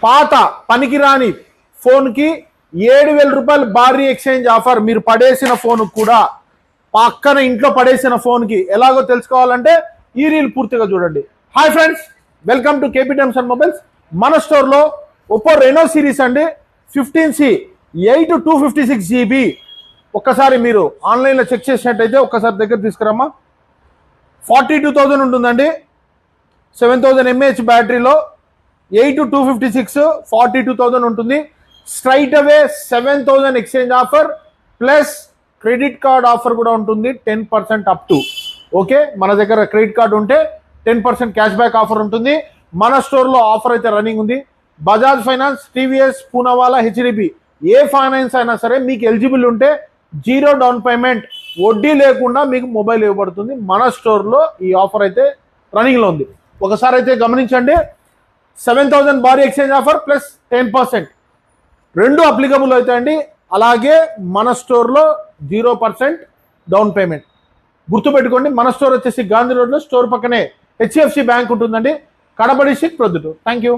పాత పనికిరాని ఫోన్కి 7,000 రూపాయలు భారీ ఎక్స్చేంజ్ ఆఫర్. మీరు పడేసిన ఫోన్ కూడా పక్కన ఇంట్లో పడేసిన ఫోన్కి ఎలాగో తెలుసుకోవాలంటే ఈ రీల్ పూర్తిగా చూడండి. Hi friends, welcome to KP times and mobiles. మన స్టోర్లో ఒప్పో రెనో సిరీస్ అండి 15C 8 256GB. ఒక్కసారి మీరు ఆన్లైన్లో చెక్ చేసినట్టయితే ఒక్కసారి దగ్గర తీసుకురమ్మా. 42,000 ఉంటుందండి. 7,000 mAh బ్యాటరీలో 8 256 42,000 ఉంటుంది. స్ట్రైట్ అవే 7,000 exchange offer plus credit card offer కూడా ఉంటుంది 10% అప్ టు. ఓకే, మన దగ్గర క్రెడిట్ కార్డు ఉంటే 10% క్యాష్ బ్యాక్ ఆఫర్ ఉంటుంది. మన స్టోర్లో ఆఫర్ అయితే రన్నింగ్ ఉంది. Bajaj finance, TVS, Poonawala, HDB ఏ ఫైనాన్స్ అయినా సరే మీకు ఎలిజిబుల్ ఉంటే 0 డౌన్ పేమెంట్ వడ్డీ లేకుండా మీకు మొబైల్ ఇవ్వబడుతుంది. మన స్టోర్లో ఈ ఆఫర్ అయితే రన్నింగ్లో ఉంది. ఒకసారి అయితే గమనించండి. 7,000 భారీ ఎక్స్చేంజ్ ఆఫర్ ప్లస్ 10% రెండు అప్లికబుల్ అవుతాయండి. అలాగే మన స్టోర్లో 0% డౌన్ పేమెంట్. గుర్తుపెట్టుకోండి, మన స్టోర్ వచ్చేసి గాంధీ రోడ్లో, స్టోర్ పక్కనే హెచ్డిఎఫ్సి బ్యాంక్ ఉంటుందండి. Kadapa district, Proddatur. Thank you.